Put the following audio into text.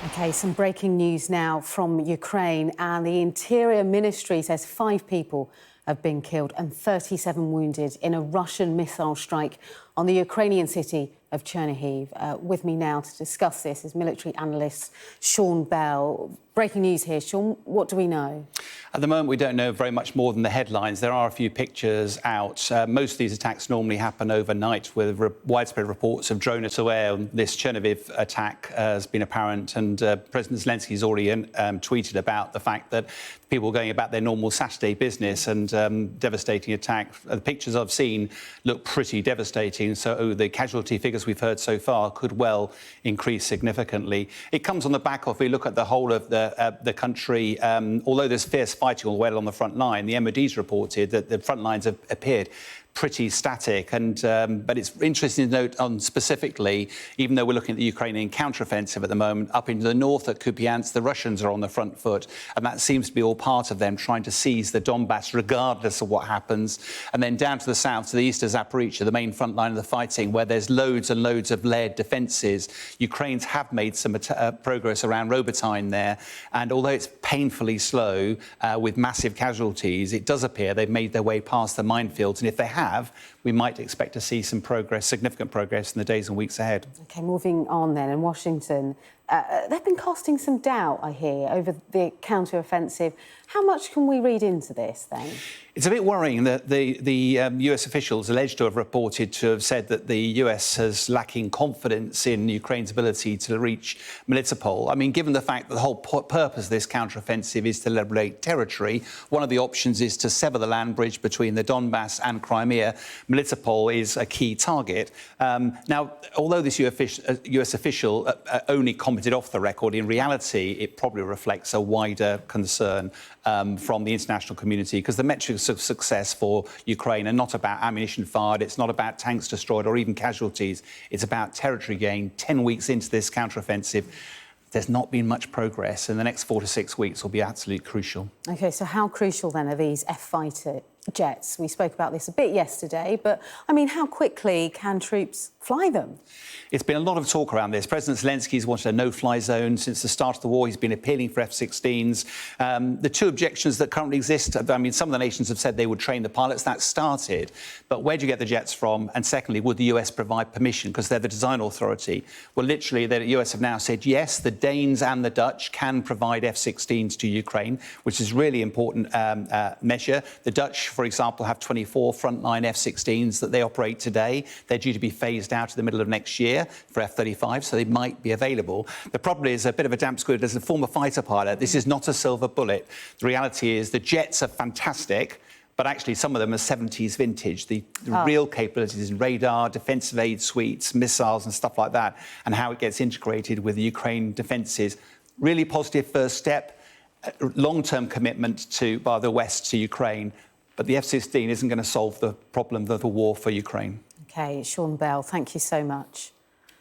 OK, some breaking news now from Ukraine, and the Interior Ministry says 5 people have been killed and 37 wounded in a Russian missile strike on the Ukrainian city of Chernihiv. With me now to discuss this is military analyst Sean Bell. Breaking news here, Sean, what do we know? At the moment, we don't know very much more than the headlines. There are a few pictures out. Most of these attacks normally happen overnight with widespread reports of drone aware. This Chernihiv attack has been apparent, and President Zelensky has already tweeted about the fact that people going about their normal Saturday business, and devastating attack. The pictures I've seen look pretty devastating, so the casualty figures we've heard so far could well increase significantly. It comes on the back of, if we look at the whole of the country, although there's fierce fighting all well on the front line, the MOD's reported that the front lines have appeared pretty static, and but it's interesting to note on specifically, even though we're looking at the Ukrainian counteroffensive at the moment, up into the north at Kupiansk, the Russians are on the front foot, and that seems to be all part of them trying to seize the Donbass regardless of what happens. And then down to the south, to the east of Zaporizhzhia, the main front line of the fighting, where there's loads and loads of layered defences. Ukrainians have made some progress around Robotyne there, and although it's painfully slow with massive casualties, it does appear they've made their way past the minefields, and if they have, we might expect to see some progress, significant progress, in the days and weeks ahead. OK, moving on then, in Washington, they've been casting some doubt, I hear, over the counter-offensive. How much can we read into this, then? It's a bit worrying that the US officials alleged to have reported to have said that the US is lacking confidence in Ukraine's ability to reach Melitopol. I mean, given the fact that the whole purpose of this counter-offensive is to liberate territory, one of the options is to sever the land bridge between the Donbass and Crimea. Melitopol is a key target. Now, although this US official only commented off the record, in reality, it probably reflects a wider concern from the international community, because the metrics of success for Ukraine are not about ammunition fired, it's not about tanks destroyed or even casualties, it's about territory gain. 10 weeks into this counteroffensive, there's not been much progress, and the next 4 to 6 weeks will be absolutely crucial. OK, so how crucial then are these F-fighter jets? We spoke about this a bit yesterday, but, I mean, how quickly can troops fly them? It's been a lot of talk around this. President Zelensky's wanted a no-fly zone since the start of the war. He's been appealing for F-16s. The two objections that currently exist, I mean, some of the nations have said they would train the pilots. That started. But where do you get the jets from? And secondly, would the US provide permission? Because they're the design authority. Well, literally, the US have now said, yes, the Danes and the Dutch can provide F-16s to Ukraine, which is a really important measure. The Dutch, for example, have 24 frontline F-16s that they operate today. They're due to be phased out in the middle of next year for F-35, so they might be available. The problem is a bit of a damp squid. As a former fighter pilot, this is not a silver bullet. The reality is the jets are fantastic, but actually some of them are 70s vintage. The real capabilities in radar, defensive aid suites, missiles and stuff like that, and how it gets integrated with the Ukraine defences. Really positive first step, long-term commitment by the West to Ukraine, but the F-16 isn't going to solve the problem of the war for Ukraine. OK, Sean Bell, thank you so much.